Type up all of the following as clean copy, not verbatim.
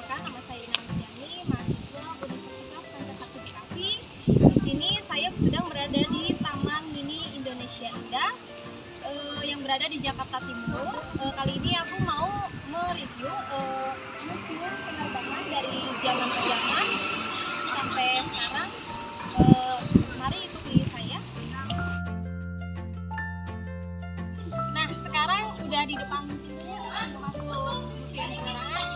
Perkenalkan, nama saya Ina Marjani, mahasiswa Universitas Pancasila Bekasi. Di sini saya sedang berada di Taman Mini Indonesia Indah yang berada di Jakarta Timur. Kali ini aku mau mereview museum penerbangan dari zaman ke zaman sampai sekarang. Mari ikuti saya. Nah, sekarang udah di depan pintu masuk museum penerbangan.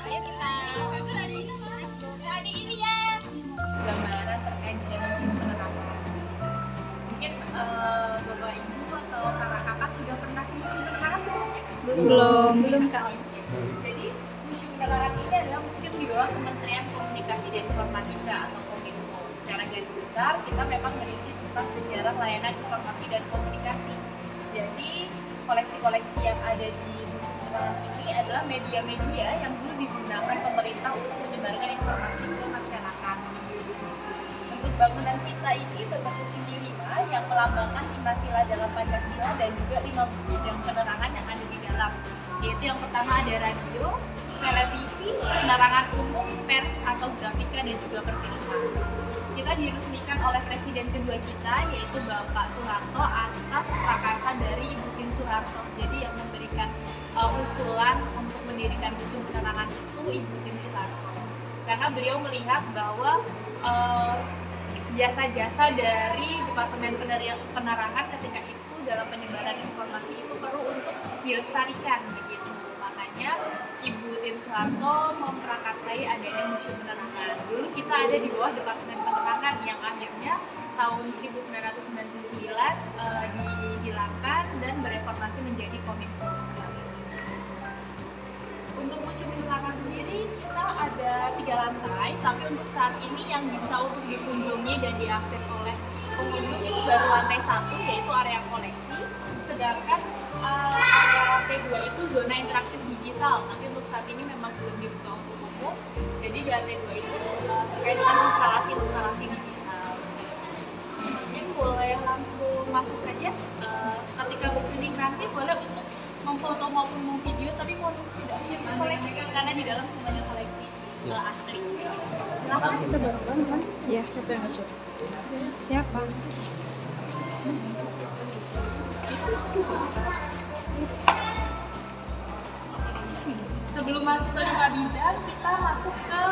Ayo kita ini ya. Gambaran terkait dengan museum penerangan. Mungkin Bapak Ibu atau kakak-kakak sudah pernah ke museum penerangan sebelumnya? Belum Kak. Jadi museum penerangan ini adalah museum di bawah Kementerian Komunikasi dan Informatika atau Kominfo. Secara garis besar kita memang berisi tentang sejarah layanan informasi dan komunikasi. Jadi koleksi-koleksi yang ada di museum penerangan ini adalah media-media yang dulu digunakan pemerintah untuk menyebarkan informasi ke masyarakat. Bentuk bangunan kita ini berbentuk segi 5 yang melambangkan 5 sila dalam Pancasila dan juga 5 bidang penerangan yang ada di dalam. Yaitu yang pertama ada radio, televisi, penerangan umum, pers atau grafika dan juga perfilman. Kita diresmikan oleh presiden kedua kita yaitu Bapak Soeharto atas prakarsa dari Ibu Tien Soeharto. Jadi yang memberikan usulan untuk mendirikan museum penerangan itu Ibu Tien Soeharto. Karena beliau melihat bahwa jasa-jasa dari Departemen Penerangan ketika itu dalam penyebaran informasi itu perlu untuk dilestarikan begitu. Makanya Ibu Tien Soeharto memprakarsai adanya museum penerangan. Dulu kita ada di bawah Departemen Penerangan yang akhirnya tahun 1999 dihilangkan dan bereformasi menjadi Kominfo. Untuk museum penerangan sendiri kita ada 3 lantai, tapi untuk saat ini yang bisa untuk dikunjungi dan diakses oleh pengunjung itu baru lantai 1 yaitu area koleksi, sedangkan area P2 itu zona interaktif digital, tapi untuk saat ini memang belum dibuka untuk umum. Jadi di lantai 2 itu terkait dengan instalasi digital. Mungkin boleh langsung masuk saja. Ketika berkunjung nanti boleh untuk memfoto maupun memvideo, tapi mohon tidak punya koleksi karena di dalam semuanya koleksi asli. Silakan. Kita baru kan? Ya, siapa yang masuk? Siapa? Sebelum masuk ke 5 bidang, kita masuk ke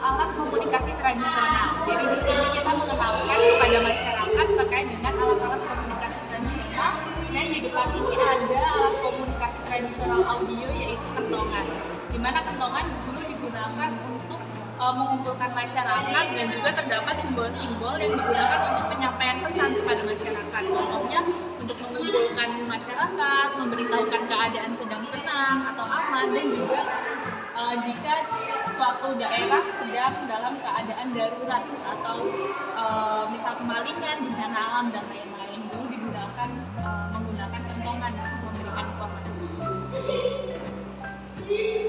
alat komunikasi tradisional. Jadi di sini kita mengenalkan kepada masyarakat terkait dengan alat-alat komunikasi tradisional. Dan di depan ini ada alat komunikasi tradisional audio yaitu kentongan. Di mana kentongan dulu digunakan untuk mengumpulkan masyarakat dan juga terdapat simbol-simbol yang digunakan untuk penyampaian pesan kepada masyarakat. Contohnya untuk mengumpulkan masyarakat, memberitahukan keadaan sedang tenang atau aman, dan juga jika suatu daerah sedang dalam keadaan darurat atau misal kemalingan, bencana alam dan lain-lain, dulu digunakan menggunakan kentongan untuk memberikan informasi tersebut.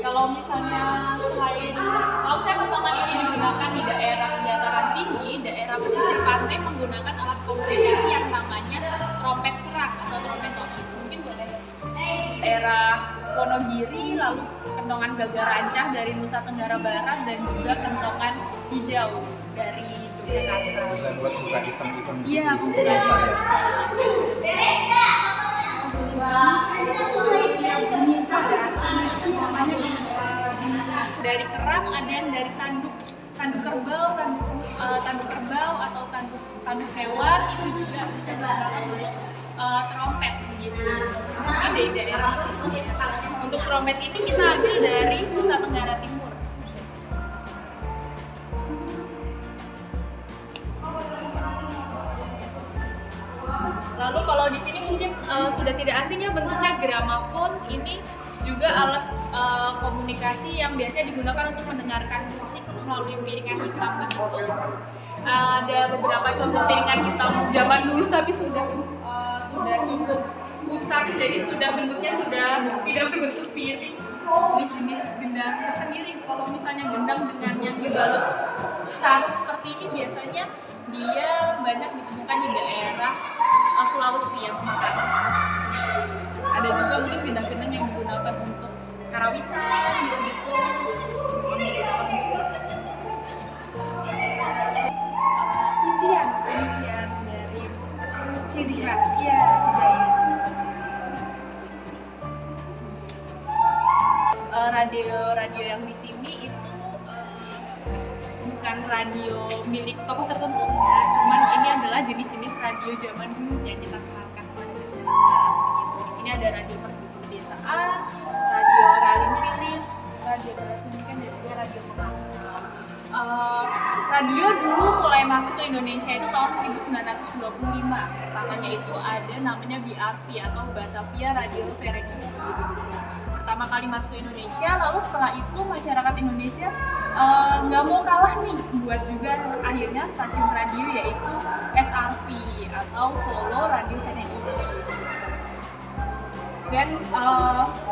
Kalau misalnya kalau saya kentongan ini digunakan di daerah dataran tinggi, daerah pesisir pantai menggunakan alat komunikasi yang namanya trompet kerak atau trompet otis. Mungkin boleh daerah Wonogiri, lalu kentongan Gagarancah dari Nusa Tenggara Barat, dan juga kentongan hijau dari Yogyakarta. Buat buka event-event. Iya, bukan. Dari kerang ada yang dari tanduk kerbau, tanduk kerbau atau tanduk hewan itu juga bisa digunakan untuk trompet begitu. Ini dari daerah pesisir. Untuk trompet ini kita ambil dari Nusa Tenggara Timur. Lalu kalau di sini mungkin sudah tidak asing ya bentuknya gramafon. Ini juga alat komunikasi yang biasanya digunakan untuk mendengarkan musik melalui piringan hitam begitu. Ada beberapa contoh piringan hitam zaman dulu tapi sudah cukup usang, jadi bentuknya sudah tidak berbentuk piring. Jenis-jenis gendang tersendiri. Kalau misalnya gendang dengan yang dibalut sarung seperti ini biasanya dia banyak ditemukan di daerah Sulawesi atau Makassar. Ada juga mungkin gendang-gendang yang digunakan untuk karawitan gitu-gitu. ciri khas ya budaya. Radio yang di sini itu bukan radio milik tokoh tertentu ya, cuman ini adalah jenis-jenis radio zaman dulu yang kita kenalkan kepada masyarakat. Di sini ada radio Merdu Pedesaan, radio Ralin Philips, radio Televisikan, dan juga radio Pengantar. Radio dulu mulai masuk ke Indonesia itu tahun 1925. Pertamanya itu ada namanya BRV atau Batavia Radio Frequency. Pertama kali masuk ke Indonesia, lalu setelah itu masyarakat Indonesia nggak mau kalah nih buat juga akhirnya stasiun radio yaitu SRV atau Solo Radio Frequency. Dan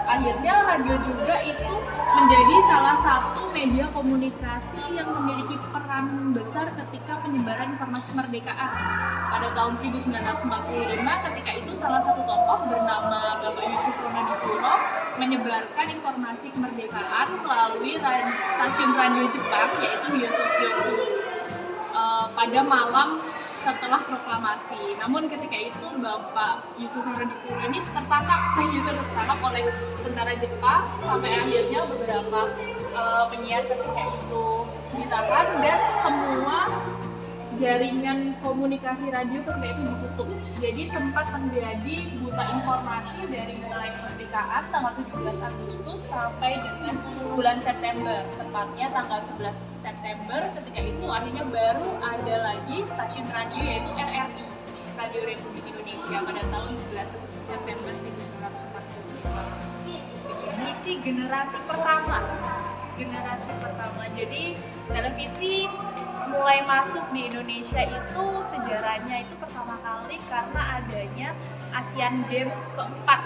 akhirnya radio juga itu menjadi salah satu media komunikasi yang memiliki peran besar ketika penyebaran informasi kemerdekaan. Pada tahun 1945 ketika itu salah satu tokoh bernama Bapak Yusuf Ronodipuro menyebarkan informasi kemerdekaan melalui stasiun radio Jepang yaitu Yosokyoku pada malam setelah proklamasi. Namun ketika itu Bapak Yusuf Ronodipuro ini tertangkap oleh tentara Jepang sampai akhirnya beberapa penyiar ketika itu ditahan dan semua jaringan komunikasi radio ketika itu ditutup. Jadi sempat terjadi buta informasi dari mulai kemerdekaan tanggal 17 Agustus sampai dengan bulan September. Tepatnya tanggal 11 September ketika itu akhirnya baru ada lagi stasiun radio yaitu RRI, Radio Republik Indonesia pada tahun 11 September 1945. Ini sih generasi pertama. Jadi televisi mulai masuk di Indonesia itu sejarahnya itu pertama kali karena adanya Asian Games keempat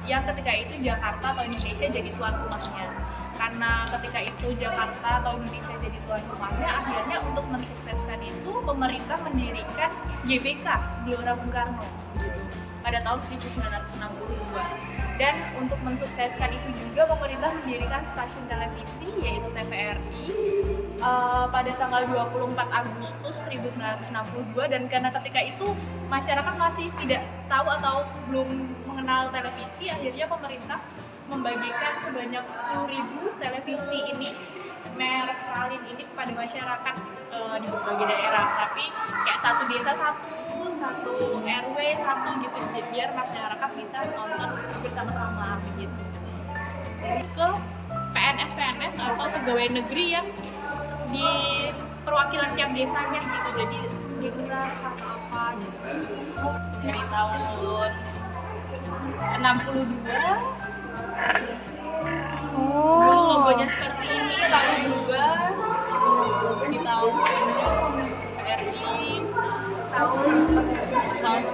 yang ketika itu Jakarta atau Indonesia jadi tuan rumahnya. Karena ketika itu Jakarta atau Indonesia jadi tuan rumahnya, akhirnya untuk mensukseskan itu pemerintah mendirikan GBK, Gelora Bung Karno pada tahun 1962. Dan untuk mensukseskan itu juga pemerintah mendirikan stasiun televisi yaitu TVRI pada tanggal 24 Agustus 1962. Dan karena ketika itu masyarakat masih tidak tahu atau belum mengenal televisi, akhirnya pemerintah membagikan sebanyak 10.000 televisi ini, merek Ralin ini kepada masyarakat di berbagai daerah. Tapi kayak satu desa satu RW satu gitu, biar masyarakat bisa nonton bersama-sama begitu. Jadi ke PNS atau pegawai negeri yang di perwakilan tiap desanya gitu, jadi di lurah atau apa gitu. Dari tahun 62 dulu logonya seperti ini, lalu berubah di tahun RI tahun 91,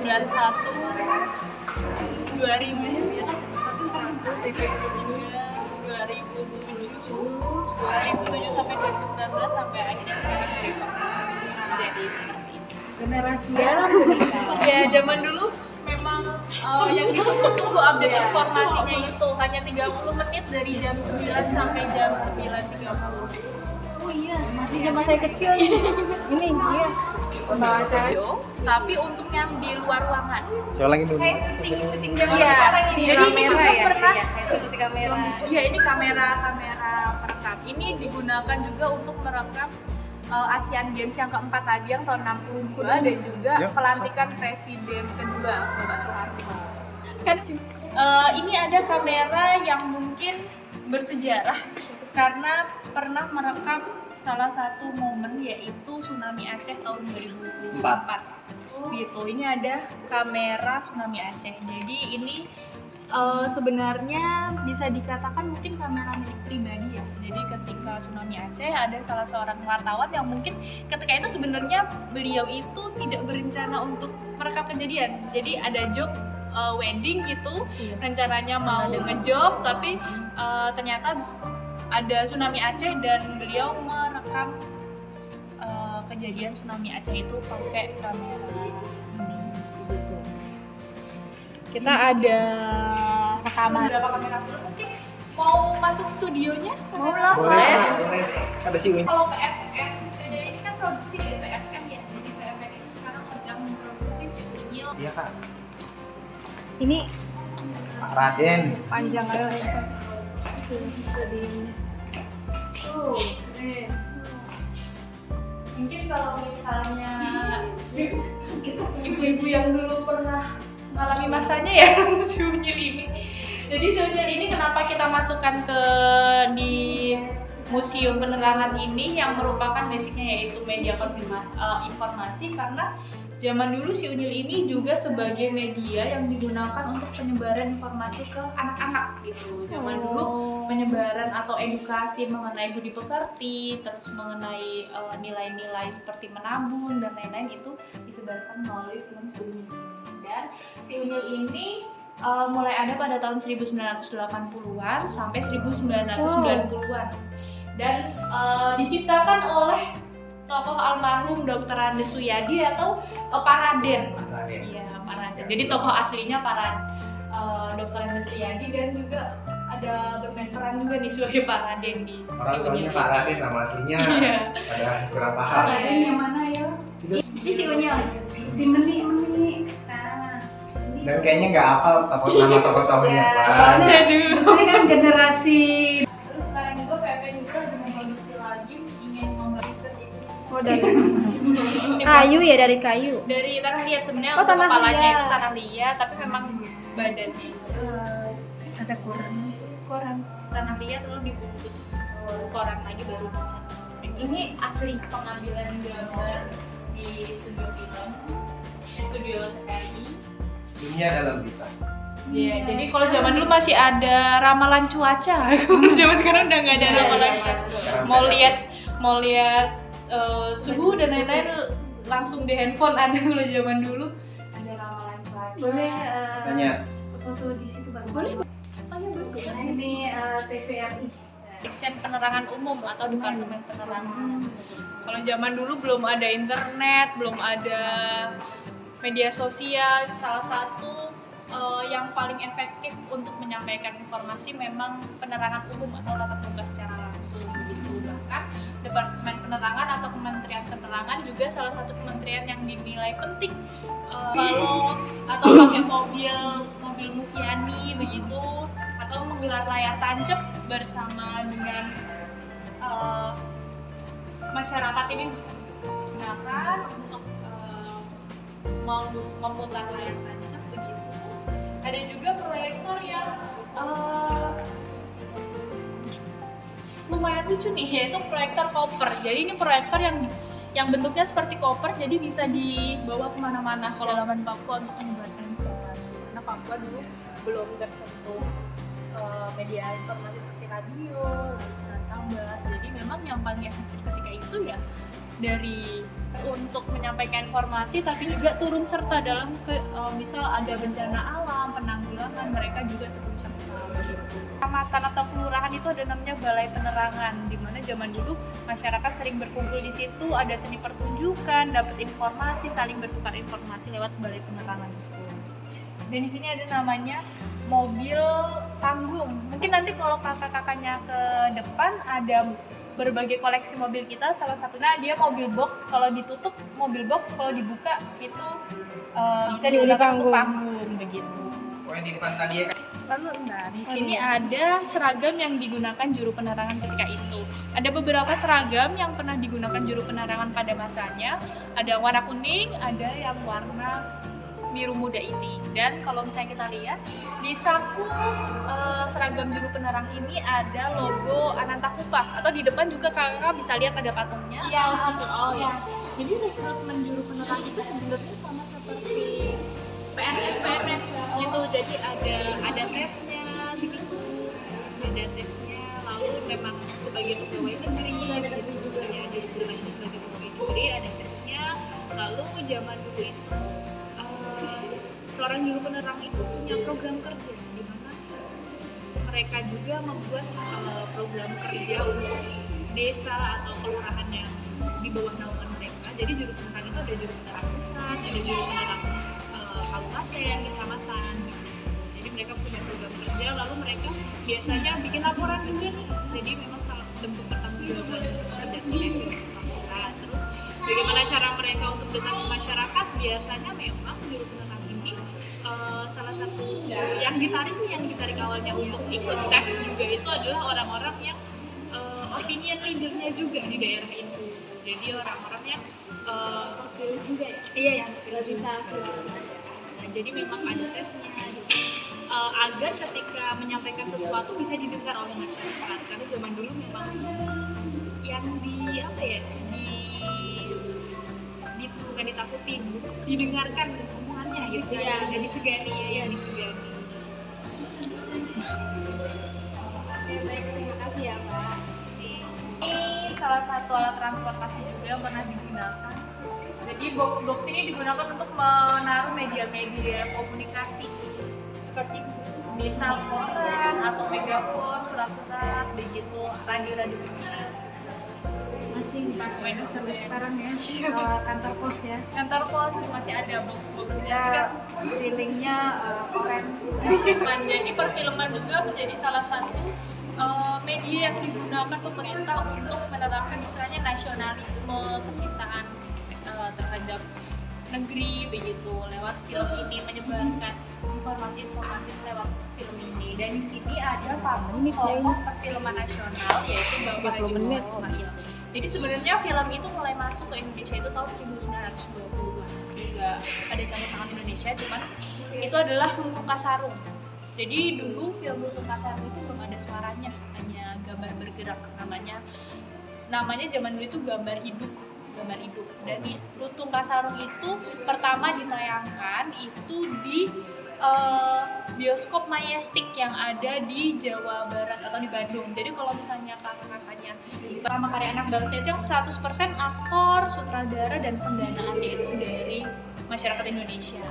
2000, 2007 sampai 2019 sampai akhirnya sekarang jadi seperti ini. Generasi Ya zaman dulu memang yang ditunggu-tunggu update informasinya itu hanya 30 menit dari jam 9 sampai jam 9.30. Oh iya, masih zaman saya kecil ini. Iya. Pembawa acara. Tapi untuk yang di luar ruangan. Colongin dulu. Kayak syuting zaman sekarang ini. Jadi ini juga pernah. Seperti kamera. Iya, ini kamera perekam. Ini digunakan juga untuk merekam Asian Games yang keempat tadi yang tahun 62 dan juga pelantikan presiden kedua Bapak Soeharto. Kan ini ada kamera yang mungkin bersejarah karena pernah merekam salah satu momen yaitu tsunami Aceh tahun 2004. Gitu. Ini ada kamera tsunami Aceh. Jadi ini sebenarnya bisa dikatakan mungkin kamera milik pribadi ya. Jadi ketika tsunami Aceh ada salah seorang wartawan yang mungkin ketika itu sebenarnya beliau itu tidak berencana untuk merekam kejadian. Jadi ada job wedding gitu, rencananya mau ngejob tapi ternyata ada tsunami Aceh dan beliau merekam kejadian tsunami Aceh itu pakai kamera ini. Kita ada rekaman beberapa kamera film, mungkin mau masuk studionya? Mau lah. Boleh. Ada si Win. Kalau PFN, jadi ini kan produksi dari PFN ya. Jadi PFN itu sekarang sedang memproduksi si Unyil Iya kak. Ini Pak Raden. panjang ayo. Mungkin kalau misalnya ibu-ibu yang dulu pernah mengalami masanya ya si unyil ini. Jadi si unyil ini kenapa kita masukkan ke di Museum Penerangan ini yang merupakan basicnya yaitu media informasi, karena zaman dulu si unyil ini juga sebagai media yang digunakan untuk penyebaran informasi ke anak-anak gitu. Zaman dulu penyebaran atau edukasi mengenai budi pekerti, terus mengenai nilai-nilai seperti menabung dan lain-lain itu disebarkan melalui film si unyil. Dan si unyil ini mulai ada pada tahun 1980-an sampai 1990-an. Dan diciptakan oleh tokoh almarhum Dr. Andes Suyadi atau Pak Raden. Iya, Pak Raden. Jadi tokoh aslinya Dr. Andes Suyadi, dan juga ada bermain peran juga nih sebagai Pak Raden di Orang tuanya Pak Raden, nama aslinya Iya. ada beberapa hal. Raden yang mana ya? Ini si Unyil. Si Meni. Nah, Dan kayaknya nggak hafal nama tokoh-tokohnya Ya, Pak. soalnya juga. ini kan generasi. Terus sekarang juga PP juga dengan produksi lagi ingin membagikan itu. Oh, dari kayu ya, dari kayu. Dari tanah liat sebenarnya, Oh, untuk tanah kepalanya liat. itu tanah liat, tapi memang badannya Ada koran tanah liat lalu dibungkus koran lagi baru dicat. Ini asli pengambilan gambar di studio film, studio TVRI. Dunia dalam berita. Iya, jadi kalau zaman dulu masih ada ramalan cuaca. Kalau zaman sekarang udah nggak ada ramalan cuaca. Mau lihat suhu dan lain-lain langsung di handphone ada. Kalau zaman dulu ada ramalan cuaca. Boleh Tanya. foto di situ Bang? Boleh. Nah, ini TVRI. Section penerangan umum atau departemen penerangan. Kalau zaman dulu belum ada internet, belum ada media sosial. Salah satu yang paling efektif untuk menyampaikan informasi memang penerangan umum atau tatap muka secara langsung begitu. Bahkan departemen penerangan atau kementerian penerangan juga salah satu kementerian yang dinilai penting kalau atau pakai mobil Mufiani begitu, atau menggelar layar tancap bersama dengan masyarakat ini gunakan untuk memutar layar tancap begitu. Ada juga proyektor yang lumayan lucu nih, yaitu proyektor koper. Jadi ini proyektor yang bentuknya seperti koper, jadi bisa dibawa kemana-mana kalau dalaman Papua untuk menyebarkan informasi. Karena Papua dulu belum tersentuh media informasi seperti radio, surat kabar. Jadi memang yang paling efektif ketika itu ya dari untuk menyampaikan informasi, tapi juga turun serta dalam misal ada bencana alam, penanggulangan, mereka juga turun serta. Kecamatan atau kelurahan itu ada namanya balai penerangan, di mana zaman dulu masyarakat sering berkumpul di situ, ada seni pertunjukan, dapat informasi, saling bertukar informasi lewat balai penerangan itu. Dan di sini ada namanya mobil panggung. Mungkin nanti kalau kakak-kakaknya ke depan ada berbagai koleksi mobil kita, salah satunya dia mobil box. Kalau ditutup mobil box, kalau dibuka itu bisa digunakan untuk panggung begitu. Oh, yang di depan tadi ya kan? Lalu di sini ada seragam yang digunakan juru penerangan ketika itu. Ada beberapa seragam yang pernah digunakan juru penerangan pada masanya. Ada yang warna kuning, ada yang warna biru muda ini. Dan kalau misalnya kita lihat di saku seragam juru penerang ini ada logo Anantakupa, atau di depan juga kakak bisa lihat ada patungnya. Iya, Oh ya. Jadi rekrutmen juru penerang itu sebenarnya sama seperti PNS gitu. Jadi ada tesnya begitu. Ada tesnya, lalu memang sebagai pegawai negeri gitu. Ya, jadi berlanjut sebagai pegawai negeri ada tesnya. Lalu zaman dulu itu seorang juru penerang itu punya program kerja di mana mereka juga membuat program kerja untuk desa atau kelurahan yang di bawah naungan mereka. Jadi juru penerang itu ada juru penerang pusat, ada juru penerang kabupaten, kecamatan gitu. Jadi mereka punya program kerja, lalu mereka biasanya bikin laporan juga nih. Jadi memang salah bentuk pertanggungjawaban kerjanya laporan. Terus bagaimana cara mereka untuk dekat ke masyarakat? Biasanya memang juru penerang ini yang ditarik awalnya untuk ikut tes juga itu adalah orang-orang yang opinion leadernya juga di daerah itu. Jadi orang-orang yang Pilih juga ya. iya yang Nggak bisa Nah, jadi memang ada tesnya gitu. Agar ketika menyampaikan sesuatu bisa didengar oleh masyarakat, karena zaman dulu memang yang bukan ditakutin, didengarkan omongannya gitu ya, dan disegani ya disegani. Baik, terima kasih ya Pak. Ini salah satu alat transportasi juga yang pernah digunakan. Jadi box ini digunakan untuk menaruh media-media komunikasi seperti misal koran atau megafon, surat-surat, begitu radio-radio kecil. Masih dipakai sampai sekarang ya. Kantor pos ya. Kantor pos masih ada box-boxnya. Ya, feelingnya keren. Jadi perfilman juga menjadi salah satu media yang digunakan pemerintah untuk menerapkan istilahnya nasionalisme, kecintaan terhadap negeri begitu lewat film ini, menyebarkan informasi-informasi lewat film ini. Dan di sini ada patung perfilman nasional yaitu Bapak Haji Muhammad Ismail. Jadi sebenarnya film itu mulai masuk ke Indonesia itu tahun 1920-an. Juga ada campur tangan Indonesia, cuman itu adalah Lutung Kasarung. Jadi dulu film Lutung Kasarung itu belum ada suaranya, hanya gambar bergerak. Namanya zaman dulu itu gambar hidup. Dan di Lutung Kasarung itu pertama ditayangkan itu di bioskop Majestic yang ada di Jawa Barat atau di Bandung. Jadi kalau misalnya kakak-kakaknya pertama karya anak bangsa itu yang 100% aktor, sutradara, dan pendanaannya itu dari masyarakat Indonesia.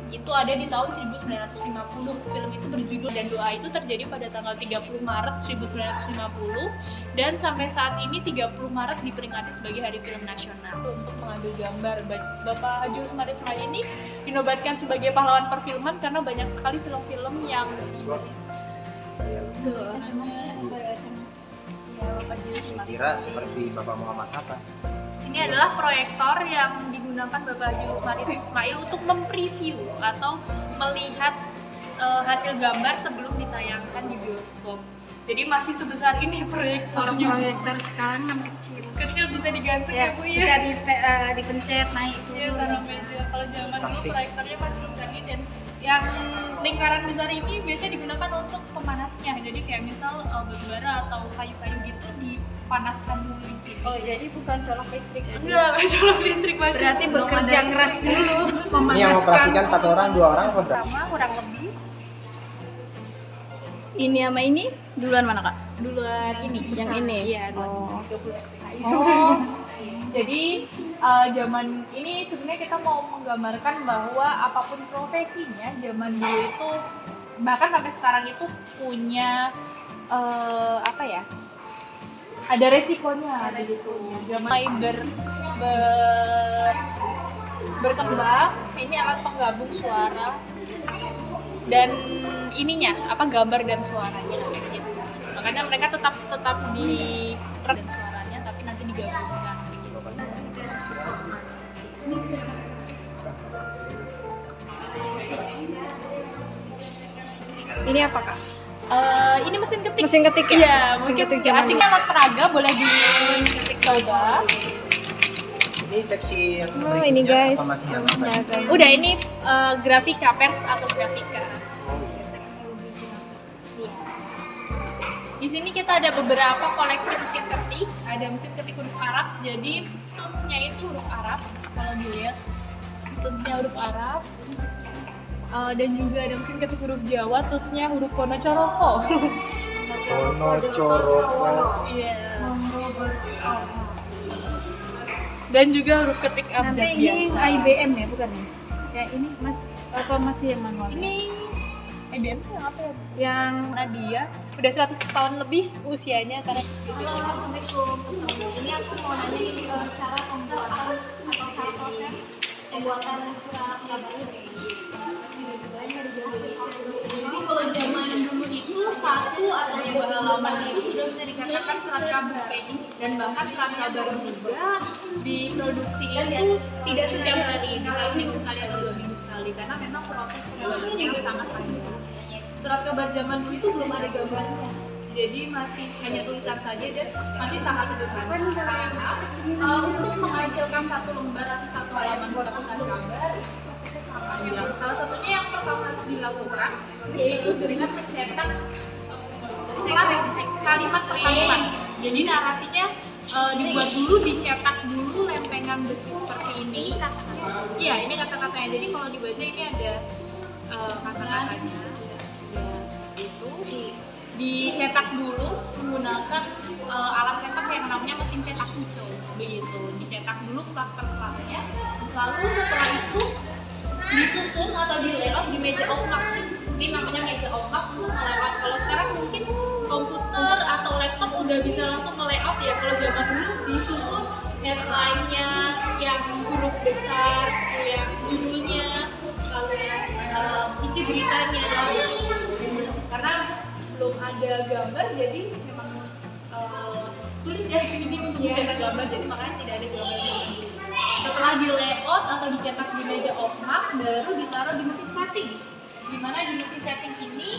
Itu ada di tahun 1950. Film itu berjudul Dan Doa itu terjadi pada tanggal 30 Maret 1950 dan sampai saat ini 30 Maret diperingati sebagai Hari Film Nasional. Untuk mengambil gambar, Bapak Haji Usmar Ismail ini dinobatkan sebagai pahlawan perfilman karena banyak sekali film-film yang Kira seperti Bapak Muhammad Hatta. ini adalah proyektor yang digunakan Bapak Haji Usmar Ismail untuk mempreview atau melihat hasil gambar sebelum ditayangkan di bioskop. Jadi masih sebesar ini proyektornya. Proyektor sekarang yang Kecil bisa digantung ya, Bu bisa ya. dipencet naik Iya, turun. taruh meja. Kalau zaman dulu proyektornya masih sebesar ini dan yang lingkaran besar ini biasanya digunakan untuk pemanasnya. Jadi kayak misal bara atau kayu-kayu gitu dipanaskan dulu di sini. Oh, jadi bukan colok listrik. Enggak colok listrik masih. Berarti bekerja keras dulu Ini yang operasikan satu orang, dua orang, atau berapa? Sama kurang lebih Ini sama ini duluan mana Kak? duluan ini. Yang ini? Iya, Oh. 30 STKI. Oh. Jadi zaman ini sebenarnya kita mau menggambarkan bahwa apapun profesinya zaman dulu itu bahkan sampai sekarang itu punya ada resikonya gitu. Mulai berkembang ini alat penggabung suara dan ininya gambar dan suaranya gitu. Makanya mereka tetap di dan suaranya tapi nanti digabungkan begitu. Ini apa Kak? Ini mesin ketik. Mesin ketik ya? Iya, Mesin mungkin ketik zaman asingnya alat peraga boleh diketik coba. Ini seksi yang Oh, ini guys. apa masih yang apa? Ya, kan. Udah ini grafika, pers atau grafika. Di sini kita ada beberapa koleksi mesin ketik. Ada mesin ketik huruf Arab. Jadi tunes-nya itu huruf Arab. Kalau dilihat tunes-nya huruf Arab. Dan juga ada mesin ketik huruf Jawa. Tunes-nya huruf Wonocoroko. Wonocoroko. Iya. Dan juga huruf ketik abjad Nanti ini biasa. IBM ya bukan ya? Ya ini masih yang manual? Ini IBM itu yang apa ya? Yang Karena dia udah 100 tahun lebih usianya karena Halo, Assalamualaikum. Ini aku mau nanya nih cara pembuatan atau cara proses pembuatan surat kabar ini. Jadi kalau zaman dulu itu satu atau dua halaman itu sudah bisa dikatakan surat kabar, dan bahkan surat kabar juga diproduksi itu tidak setiap hari, bisa seminggu sekali atau 2 minggu sekali karena memang proses pembuatannya sangat panjang. surat kabar zaman dulu itu belum ada gambarnya, jadi masih hanya tulisan saja dan masih sangat sederhana. Untuk menghasilkan satu lembar atau satu halaman surat kabar prosesnya sangat panjang. Salah satunya yang pertama harus dilakukan yaitu dengan mencetak kalimat per kalimat. Jadi narasinya dibuat dulu, dicetak dulu lempengan besi seperti ini. Iya, ini kata-katanya. Jadi kalau dibaca ini ada kata-katanya. Itu dicetak dulu menggunakan alat cetak yang namanya mesin cetak kucel. Begitu. Dicetak dulu plat per platnya. Lalu setelah itu disusun atau di layout di meja omak. Ini namanya meja omak untuk nge-layout. Kalau sekarang mungkin komputer atau laptop udah bisa langsung nge-layout ya. Kalau zaman dulu disusun headline-nya yang huruf besar, yang judulnya, lalu yang isi beritanya. Karena belum ada gambar, jadi memang sulit ya ini untuk mencetak gambar. Jadi makanya tidak ada gambarnya. Setelah di layout atau dicetak di meja omak, baru ditaruh di mesin setting. Dimana di mesin setting ini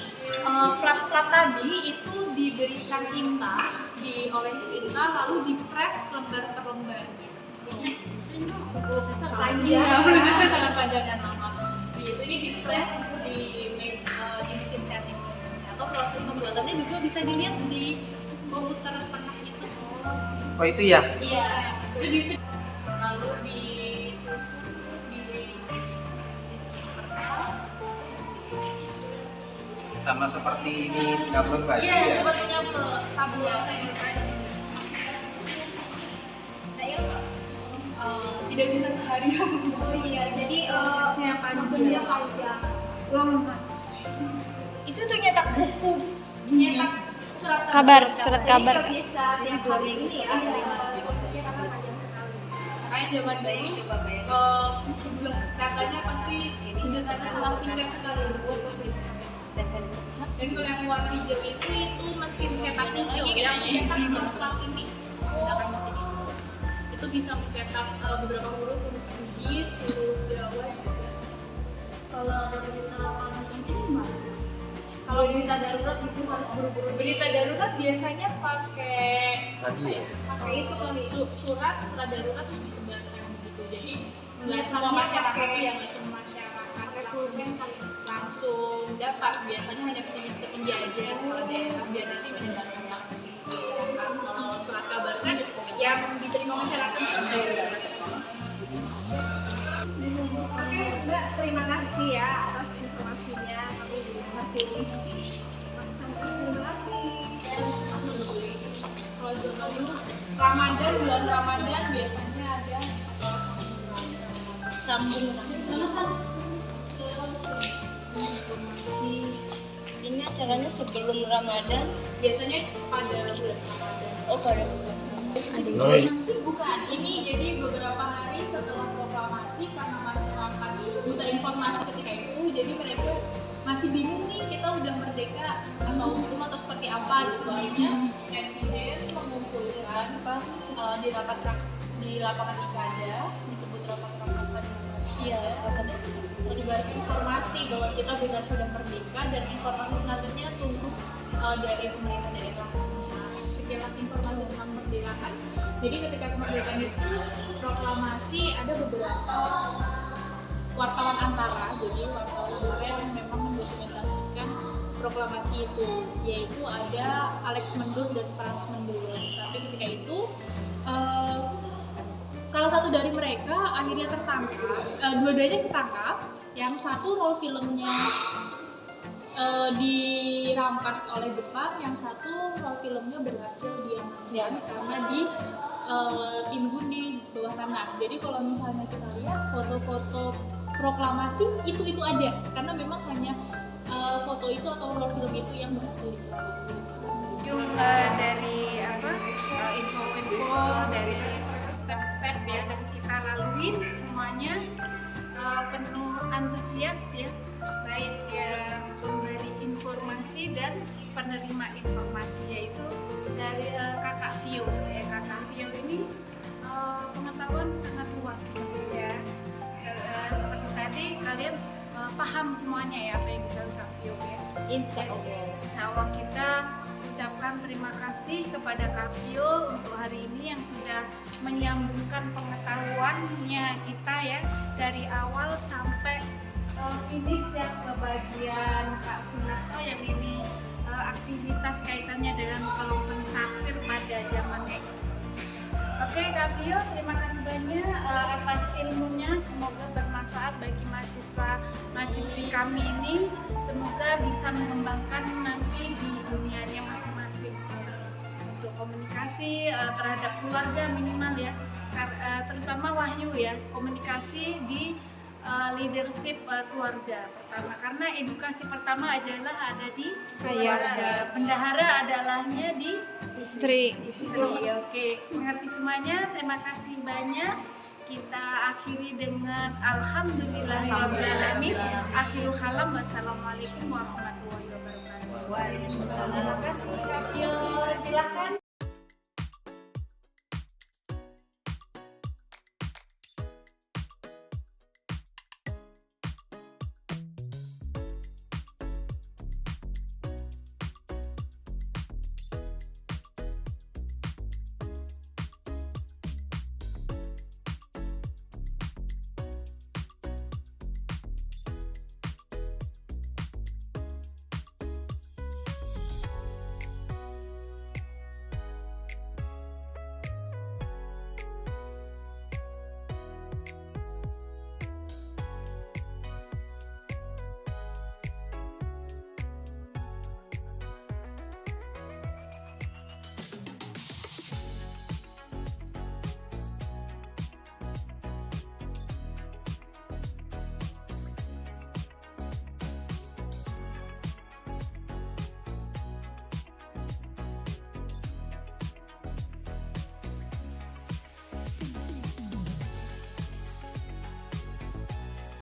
plat-plat tadi itu diberikan tinta, diolesi tinta, lalu dipres lembar per lembarnya. Prosesnya panjang. Prosesnya sangat panjang dan lama. Begitu ini dipres di mesin setting. Atau proses pembuatannya juga bisa dilihat di komputer pernah itu. Oh itu ya? Iya, itu disusun lalu disusun Sama seperti ini tabel baju iya, ya? sepertinya tabel tidak bisa sehari. Oh iya, jadi Prosesnya panjang. lama. Itu untuk nyetak buku, Nyetak surat Surat kabar. Jadi bisa tiap hari ini ya. Makanya zaman dulu katanya pasti sederhana, sangat singkat sekali. Dan kalau yang warna hijau itu mesin cetak hijau yang mencetak plat ini menggunakan mesin itu bisa mencetak beberapa huruf Inggris, huruf Jawa juga. Kalau berita lapangan ini gimana? Kalau berita darurat itu harus buru-buru. Berita darurat biasanya pakai Radio. Pakai itu kali. surat darurat terus disebarkan begitu. Jadi nggak semua masyarakat yang langsung dapat, biasanya hanya petinggi aja kalau daerah biar nanti menyebarkan langsung. Kalau surat kabar kan yang diterima masyarakat Oke, Mbak, terima kasih ya atas informasinya. Kami jadi mengerti. Terima kasih. Kalau zaman dulu Ramadan, bulan Ramadan biasanya ada sambung Ini acaranya sebelum Ramadan, biasanya pada bulan Ramadan. oh pada bulan. Bukan, ini jadi beberapa hari setelah proklamasi karena masyarakat buta informasi ketika itu, jadi mereka masih bingung nih kita udah merdeka atau belum atau seperti apa gitu. Akhirnya presiden mengumpulkan di lapangan Ikada, disebut rapat rampasan menyebarkan informasi bahwa kita benar sudah merdeka, dan informasi selanjutnya tunggu dari pemerintah daerah. Sekilas informasi tentang kemerdekaan. Jadi ketika kemerdekaan itu proklamasi, ada beberapa wartawan antara, jadi wartawan yang memang mendokumentasikan proklamasi itu, yaitu ada Alex Mendur dan Frans Mendur. Tapi ketika itu salah satu dari mereka akhirnya tertangkap, dua-duanya ketangkap. Yang satu roll filmnya dirampas oleh Jepang, yang satu roll filmnya berhasil diamankan karena ditimbun di bawah tanah. Jadi kalau misalnya kita lihat foto-foto proklamasi itu aja, karena memang hanya foto itu atau roll film itu yang berhasil diselamatkan. Dari info-info dari step-step yang kita lalui, semuanya penuh antusias ya, baik pemberi informasi dan penerima informasi, yaitu dari Kakak Vio. Kakak Vio ini pengetahuan sangat luas ya. Seperti tadi kalian paham semuanya ya apa yang kita lakukan. Vio ya. Insya Allah. Insya Allah kita ucapkan terima kasih kepada Kak Vio untuk hari ini yang sudah menyambungkan pengetahuannya kita ya dari awal sampai finish ya ke bagian Kak Sunarto yang ini aktivitas kaitannya dengan kolom pencapir pada zamannya itu. Oke Kak Vio, terima kasih banyak atas ilmunya, semoga bermanfaat bagi mahasiswi kami ini, semoga bisa mengembangkan nanti di dunianya masing-masing untuk komunikasi terhadap keluarga minimal ya, terutama Wahyu ya, komunikasi di leadership keluarga pertama, karena edukasi pertama adalah ada di keluarga, bendahara adalahnya di istri. Oke, mengerti semuanya. Terima kasih banyak. Kita akhiri dengan alhamdulillahirobbilalamin. Akhirul kalam. Wassalamualaikum warahmatullahi wabarakatuh. Waalaikumsalam. Terima kasih. Silakan.